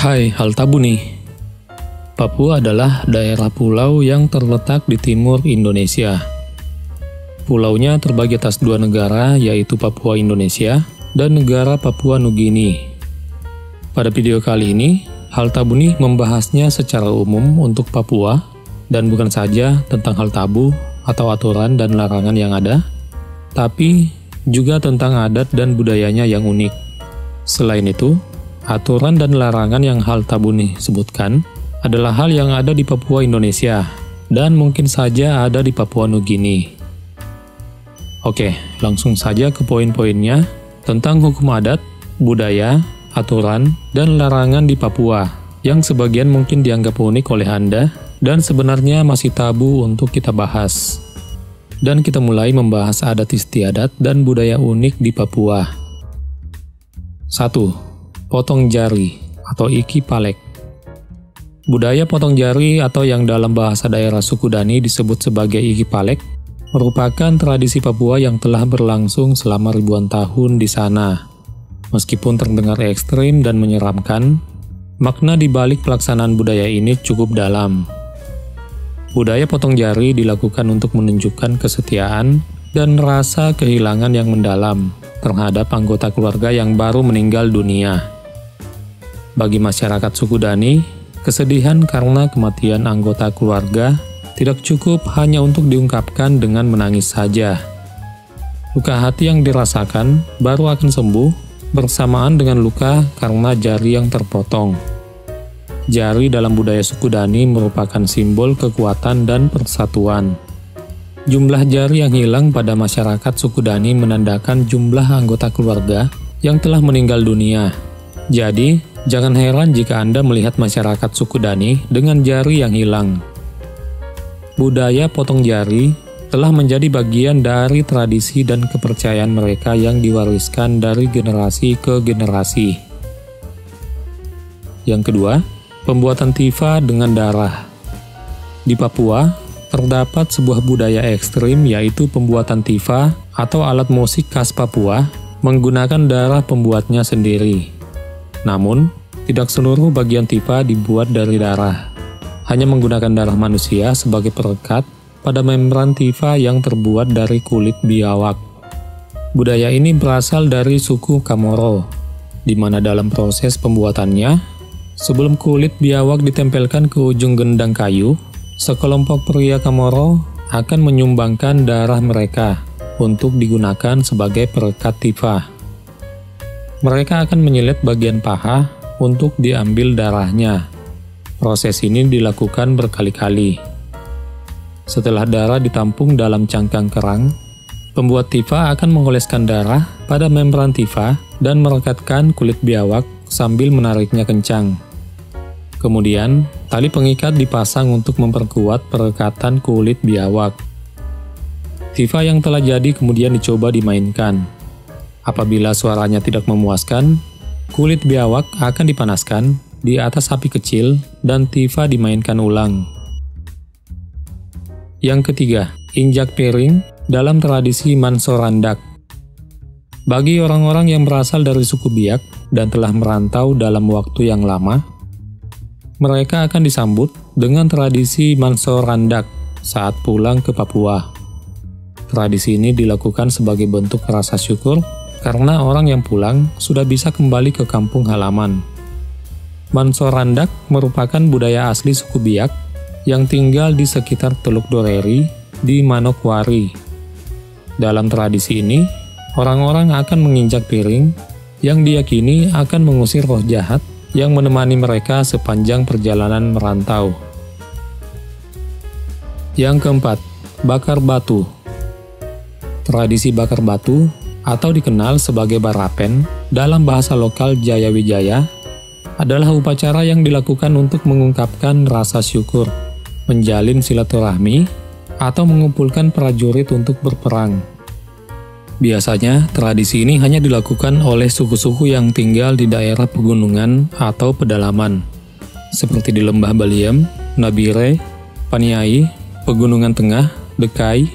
Hai, hal tabu nih. Papua adalah daerah pulau yang terletak di timur Indonesia. Pulaunya terbagi atas dua negara, yaitu Papua Indonesia dan negara Papua Nugini. Pada video kali ini, hal tabu nih membahasnya secara umum untuk Papua, dan bukan saja tentang hal tabu atau aturan dan larangan yang ada, tapi juga tentang adat dan budayanya yang unik. Selain itu, aturan dan larangan yang hal tabu nih sebutkan adalah hal yang ada di Papua Indonesia dan mungkin saja ada di Papua Nugini. Oke, langsung saja ke poin-poinnya tentang hukum adat, budaya, aturan, dan larangan di Papua yang sebagian mungkin dianggap unik oleh Anda dan sebenarnya masih tabu untuk kita bahas. Dan kita mulai membahas adat istiadat dan budaya unik di Papua. 1. Potong jari atau iki palek. Budaya potong jari atau yang dalam bahasa daerah suku Dani disebut sebagai iki palek merupakan tradisi Papua yang telah berlangsung selama ribuan tahun di sana. Meskipun terdengar ekstrim dan menyeramkan, makna di balik pelaksanaan budaya ini cukup dalam. Budaya potong jari dilakukan untuk menunjukkan kesetiaan dan rasa kehilangan yang mendalam terhadap anggota keluarga yang baru meninggal dunia. Bagi masyarakat suku Dani, kesedihan karena kematian anggota keluarga tidak cukup hanya untuk diungkapkan dengan menangis saja. Luka hati yang dirasakan baru akan sembuh bersamaan dengan luka karena jari yang terpotong. Jari dalam budaya suku Dani merupakan simbol kekuatan dan persatuan. Jumlah jari yang hilang pada masyarakat suku Dani menandakan jumlah anggota keluarga yang telah meninggal dunia. Jadi, jangan heran jika Anda melihat masyarakat suku Dani dengan jari yang hilang. Budaya potong jari telah menjadi bagian dari tradisi dan kepercayaan mereka yang diwariskan dari generasi ke generasi. Yang kedua, pembuatan tifa dengan darah. Di Papua, terdapat sebuah budaya ekstrim yaitu pembuatan tifa atau alat musik khas Papua menggunakan darah pembuatnya sendiri. Namun, tidak seluruh bagian tifa dibuat dari darah. Hanya menggunakan darah manusia sebagai perekat pada membran tifa yang terbuat dari kulit biawak. Budaya ini berasal dari suku Kamoro, di mana dalam proses pembuatannya, sebelum kulit biawak ditempelkan ke ujung gendang kayu, sekelompok pria Kamoro akan menyumbangkan darah mereka untuk digunakan sebagai perekat tifa. Mereka akan menyilet bagian paha untuk diambil darahnya. Proses ini dilakukan berkali-kali. Setelah darah ditampung dalam cangkang kerang, pembuat tifa akan mengoleskan darah pada membran tifa dan merekatkan kulit biawak sambil menariknya kencang. Kemudian, tali pengikat dipasang untuk memperkuat perekatan kulit biawak. Tifa yang telah jadi kemudian dicoba dimainkan. Apabila suaranya tidak memuaskan, kulit biawak akan dipanaskan di atas api kecil dan tifa dimainkan ulang. Yang ketiga, injak piring dalam tradisi Mansorandak. Bagi orang-orang yang berasal dari suku Biak dan telah merantau dalam waktu yang lama, mereka akan disambut dengan tradisi Mansorandak saat pulang ke Papua. Tradisi ini dilakukan sebagai bentuk rasa syukur karena orang yang pulang sudah bisa kembali ke kampung halaman. Mansorandak merupakan budaya asli suku Biak yang tinggal di sekitar Teluk Doreri di Manokwari. Dalam tradisi ini, orang-orang akan menginjak piring yang diyakini akan mengusir roh jahat yang menemani mereka sepanjang perjalanan merantau. Yang keempat, bakar batu. Tradisi bakar batu atau dikenal sebagai barapen dalam bahasa lokal Jayawijaya adalah upacara yang dilakukan untuk mengungkapkan rasa syukur, menjalin silaturahmi, atau mengumpulkan prajurit untuk berperang. Biasanya, tradisi ini hanya dilakukan oleh suku-suku yang tinggal di daerah pegunungan atau pedalaman, seperti di Lembah Baliem, Nabire, Paniai, Pegunungan Tengah, Dekai,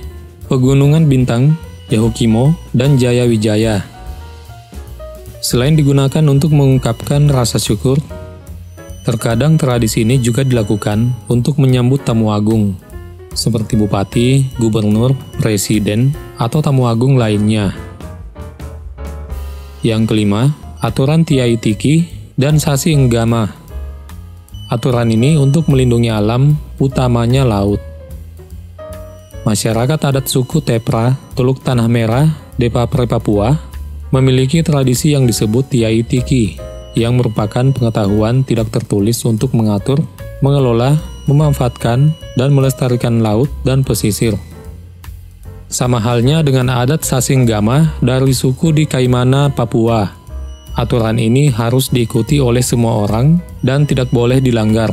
Pegunungan Bintang, Yahukimo, dan Jayawijaya. Selain digunakan untuk mengungkapkan rasa syukur, Terkadang tradisi ini juga dilakukan untuk menyambut tamu agung, seperti bupati, gubernur, presiden, atau tamu agung lainnya. Yang kelima, aturan Tiai Tiki dan Sasi Enggama. Aturan ini untuk melindungi alam, utamanya laut. Masyarakat adat suku Tepra, Teluk Tanah Merah, Depapre, Papua, memiliki tradisi yang disebut Tiai Tiki, yang merupakan pengetahuan tidak tertulis untuk mengatur, mengelola, memanfaatkan, dan melestarikan laut dan pesisir. Sama halnya dengan adat Sasi Enggama dari suku di Kaimana, Papua. Aturan ini harus diikuti oleh semua orang dan tidak boleh dilanggar.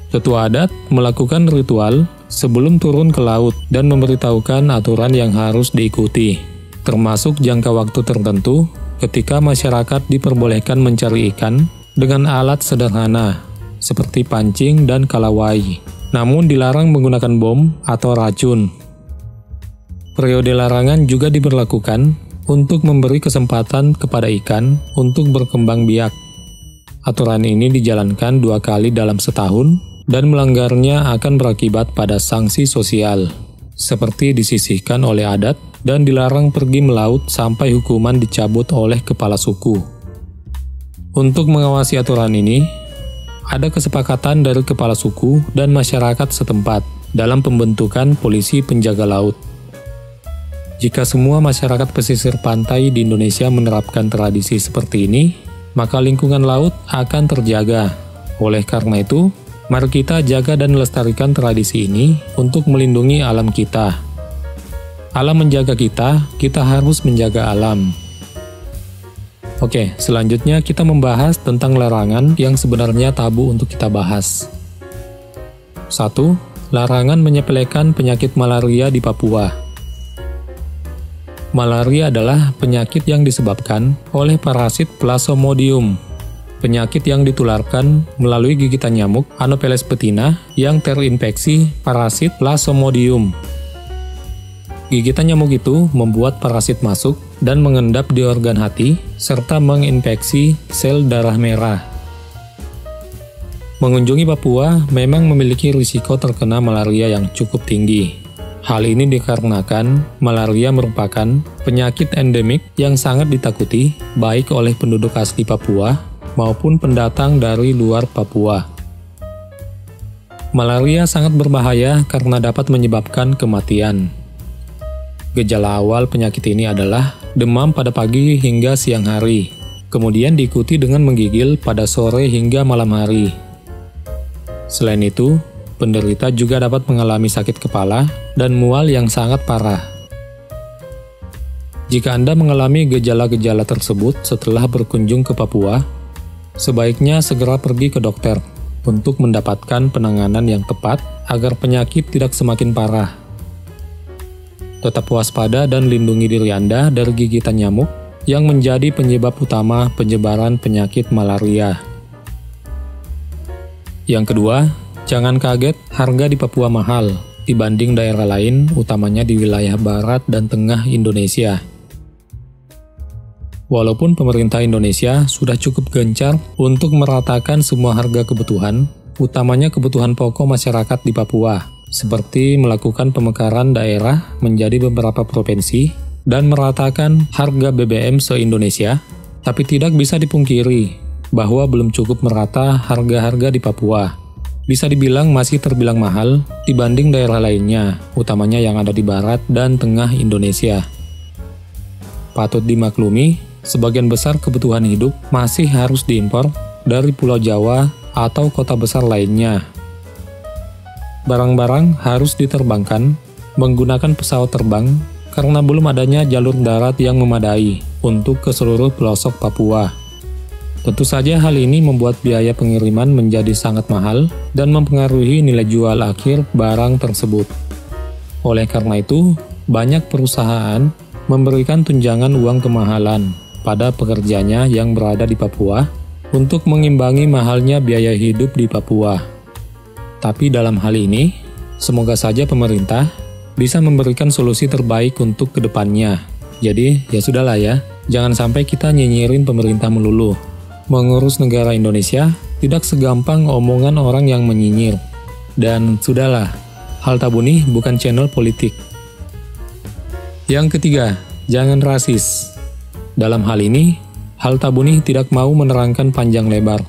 Ketua adat melakukan ritual sebelum turun ke laut dan memberitahukan aturan yang harus diikuti, termasuk jangka waktu tertentu ketika masyarakat diperbolehkan mencari ikan dengan alat sederhana seperti pancing dan kalawai, namun dilarang menggunakan bom atau racun. Periode larangan juga diberlakukan untuk memberi kesempatan kepada ikan untuk berkembang biak. Aturan ini dijalankan 2 kali dalam setahun dan melanggarnya akan berakibat pada sanksi sosial, seperti disisihkan oleh adat dan dilarang pergi melaut sampai hukuman dicabut oleh kepala suku. Untuk mengawasi aturan ini, ada kesepakatan dari kepala suku dan masyarakat setempat dalam pembentukan polisi penjaga laut. Jika semua masyarakat pesisir pantai di Indonesia menerapkan tradisi seperti ini, maka lingkungan laut akan terjaga. Oleh karena itu, mari kita jaga dan lestarikan tradisi ini untuk melindungi alam kita. Alam menjaga kita, kita harus menjaga alam. Oke, selanjutnya kita membahas tentang larangan yang sebenarnya tabu untuk kita bahas. 1. Larangan menyepelekan penyakit malaria di Papua. Malaria adalah penyakit yang disebabkan oleh parasit Plasmodium. Penyakit yang ditularkan melalui gigitan nyamuk Anopheles betina yang terinfeksi parasit Plasmodium. Gigitan nyamuk itu membuat parasit masuk dan mengendap di organ hati serta menginfeksi sel darah merah. Mengunjungi Papua memang memiliki risiko terkena malaria yang cukup tinggi. Hal ini dikarenakan malaria merupakan penyakit endemik yang sangat ditakuti baik oleh penduduk asli Papua maupun pendatang dari luar Papua. Malaria sangat berbahaya karena dapat menyebabkan kematian. Gejala awal penyakit ini adalah demam pada pagi hingga siang hari, kemudian diikuti dengan menggigil pada sore hingga malam hari. Selain itu, penderita juga dapat mengalami sakit kepala dan mual yang sangat parah. Jika Anda mengalami gejala-gejala tersebut setelah berkunjung ke Papua, sebaiknya segera pergi ke dokter untuk mendapatkan penanganan yang tepat agar penyakit tidak semakin parah. Tetap waspada dan lindungi diri Anda dari gigitan nyamuk yang menjadi penyebab utama penyebaran penyakit malaria. Yang kedua, jangan kaget harga di Papua mahal dibanding daerah lain, utamanya di wilayah barat dan tengah Indonesia. Walaupun pemerintah Indonesia sudah cukup gencar untuk meratakan semua harga kebutuhan, utamanya kebutuhan pokok masyarakat di Papua, seperti melakukan pemekaran daerah menjadi beberapa provinsi dan meratakan harga BBM se-Indonesia, tapi tidak bisa dipungkiri bahwa belum cukup merata harga-harga di Papua. Bisa dibilang masih terbilang mahal dibanding daerah lainnya, utamanya yang ada di barat dan tengah Indonesia. Patut dimaklumi, sebagian besar kebutuhan hidup masih harus diimpor dari Pulau Jawa atau kota besar lainnya. Barang-barang harus diterbangkan menggunakan pesawat terbang karena belum adanya jalur darat yang memadai untuk ke seluruh pelosok Papua. Tentu saja hal ini membuat biaya pengiriman menjadi sangat mahal dan mempengaruhi nilai jual akhir barang tersebut. Oleh karena itu, banyak perusahaan memberikan tunjangan uang kemahalan pada pekerjanya yang berada di Papua untuk mengimbangi mahalnya biaya hidup di Papua. Tapi dalam hal ini, semoga saja pemerintah bisa memberikan solusi terbaik untuk kedepannya. Jadi, ya sudahlah ya, jangan sampai kita nyinyirin pemerintah melulu. Mengurus negara Indonesia tidak segampang omongan orang yang menyinyir. Dan sudahlah, Hal Tabu nih bukan channel politik. Yang ketiga, jangan rasis. Dalam hal ini, Hal Tabu nih tidak mau menerangkan panjang lebar,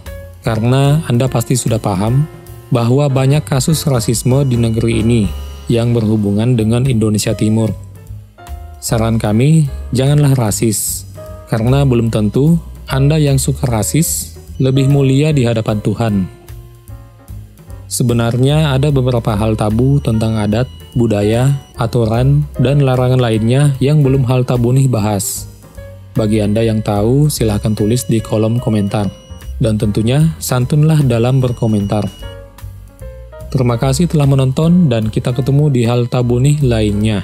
karena Anda pasti sudah paham bahwa banyak kasus rasisme di negeri ini yang berhubungan dengan Indonesia Timur. Saran kami, janganlah rasis, karena belum tentu Anda yang suka rasis lebih mulia di hadapan Tuhan. Sebenarnya ada beberapa hal tabu tentang adat, budaya, aturan, dan larangan lainnya yang belum Hal Tabu nih bahas. Bagi Anda yang tahu, silahkan tulis di kolom komentar. Dan tentunya, santunlah dalam berkomentar. Terima kasih telah menonton dan kita ketemu di Hal Tabu nih lainnya.